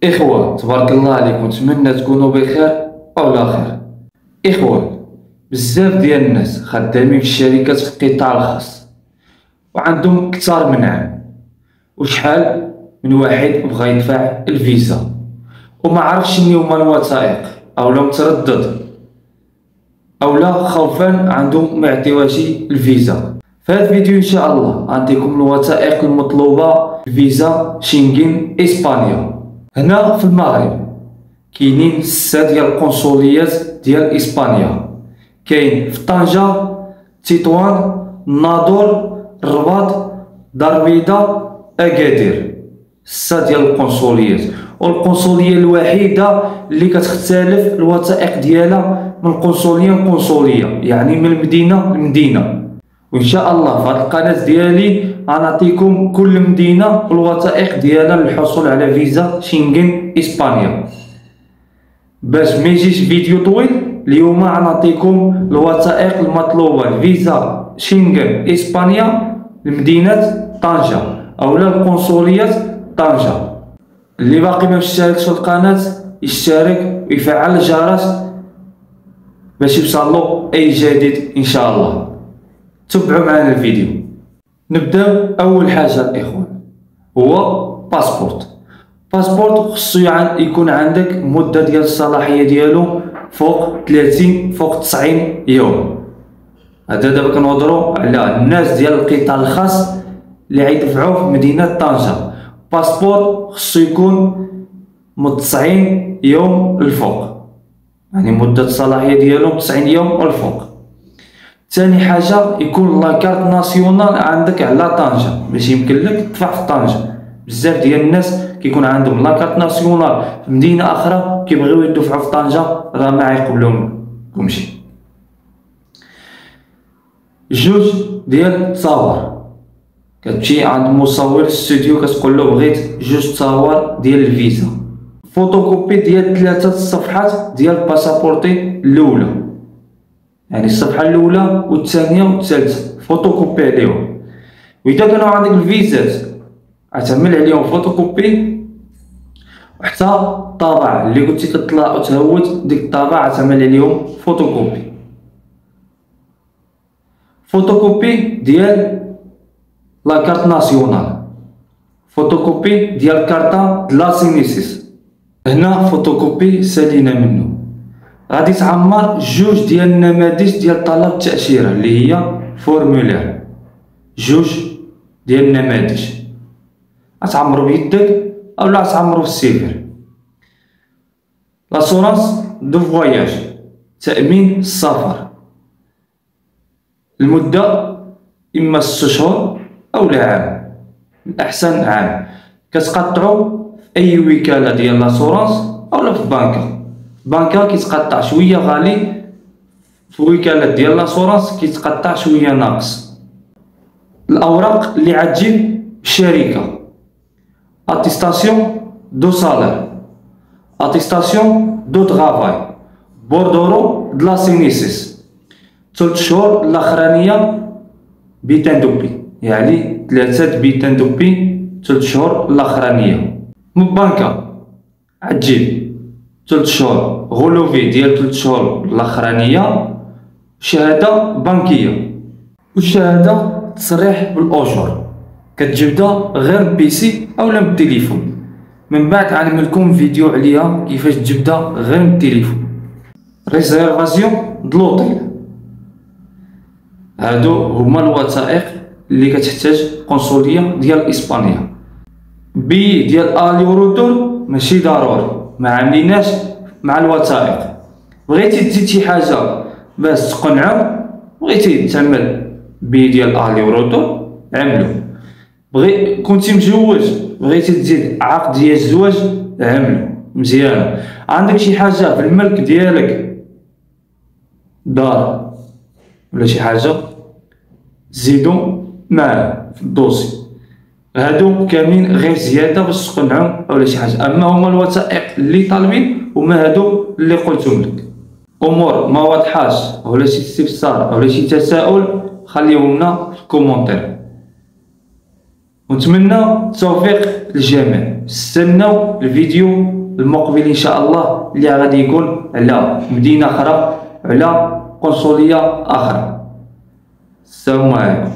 إخوة تبارك الله عليكم، نتمنى تكونوا بخير أو لا خير. إخوة، بزاف ديال الناس خدامين في الشركات في القطاع الخاص وعندهم كتار من عام، وشحال من واحد بغا يدفع الفيزا وما عرفش شنو هما الوثائق أولا متردد أولا خوفا عندهم ميعطيوهاش الفيزا. في هذا الفيديو إن شاء الله غنعطيكم الوثائق المطلوبة لفيزا شنغن إسبانيا. هنا في المغرب كاينين 6 ديال القنصليات ديال إسبانيا، كاين في طنجة، تطوان، الناظور، الرباط، دار البيضاء، أكادير. 6 ديال القنصليات، والقنصلية الوحيدة اللي كتختلف الوثائق ديالها من قنصلية لقنصلية، يعني من مدينة لمدينة. وإن شاء الله في هذه القناة ديالي غنعطيكم كل مدينة والوثائق ديالها للحصول على فيزا شنغن إسبانيا. باش ما يجيش فيديو طويل، اليوم غنعطيكم الوثائق المطلوبة لفيزا شنغن إسبانيا لمدينة طنجة أولا القنصلية طنجة. اللي باقي ما اشتركش في القناة يشترك ويفعل الجرس باش يوصلو أي جديد إن شاء الله. تبعوا معنا الفيديو. نبداو أول حاجة الإخوان هو باسبورت. خصو يكون عندك مدة ديال الصلاحية ديالو فوق 30 فوق 90 يوم. هذا دابا كنهضروا على الناس ديال القطاع الخاص اللي غيدفعوا في مدينة طنجة. باسبور خصو يكون من 90 يوم الفوق، يعني مدة الصلاحية ديالو 90 يوم والفوق. ثاني حاجة يكون لاكارت ناسيونال عندك على طنجة باش يمكن لك تدفع في طنجة. بزاف ديال الناس كيكون عندهم لاكارت ناسيونال في مدينة أخرى كيبغيو يدفعوا في طنجة، راه ما يقبلوهمش. جوج ديال التصاور، كتمشي عند مصور الاستوديو كتقول له بغيت 2 تصاور ديال الفيزا. فوتوكوبي ديال 3 الصفحات ديال الباسابورتي الأولى، يعني الصفحة الأولى والثانية والثالثة فوتوكوبي عليهم. وإذا كانوا عندك الفيزات غتعمل عليهم فوتوكوبي، وحتى الطابع اللي كنتي كطلع وتهود ديك الطابع غتعمل عليهم فوتوكوبي. فوتوكوبي ديال لاكارت ناسيونال، فوتوكوبي ديال كارتا دلا سينيسيس. هنا فوتوكوبي سالينا منه. غادي تعمر 2 ديال النماذج ديال طلب التأشيرة اللي هي فورمولير. 2 ديال النماذج غتعمرو بيدك اولا غتعمرو في السيفر. لاسورانس دو فواياج، تأمين السفر، المدة إما 6 شهور أولا عام، الأحسن عام. كتقطعو في أي وكالة ديال لاسورانس أولا في بنكة كيتقطع شوية غالي، في وكالة ديال لاسورانس كيتقطع شوية ناقص. الأوراق اللي غتجيب الشركة: اتيستاسيون دو سالير، اتيستاسيون دو طرافاي، بوردورو دلا سينيسيس. 3 شهور الأخرانية بيتان دوبي، يعني 3 بيتان دوبي 3 شهور الأخرانية. من بنكة غتجيب 3 شهور غولوفي ديال 3 شهور الأخرانية، شهادة بنكية، والشهادة تصريح بالأجور كتجبدها غير بيسي أولا بالتليفون. من بعد غنعمل لكم فيديو عليها كيفاش تجبدها غير من التليفون. ريزيرفاسيون دلوطيل، هادو هما الوثائق اللي كتحتاج قنصلية ديال إسبانيا. بي ديال الي وروتور ماشي ضروري، ما عامليناش مع الوثائق. بغيتي تزيد شي حاجة باش تقنعو، بغيتي تعمل بي ديال الي وروتور عملو. كنتي متزوج بغيتي تزيد عقد ديال الزواج عملو مزيان. عندك شي حاجة في الملك ديالك، دار ولا شي حاجة، زيدو معاه في الدوسي. هادو كاملين غير زيادة باش تقنعو ولا شي حاجة. أما هما الوثائق اللي طالبين هما هادو اللي قلتهم لك. أمور ما واضحاش ولا شي استفسار ولا شي تساؤل خليهم لنا في الكومونتير، ونتمنى التوفيق للجميع. استناو الفيديو المقبل ان شاء الله اللي غادي يكون على مدينه اخرى، على قنصليه اخرى. السلام عليكم.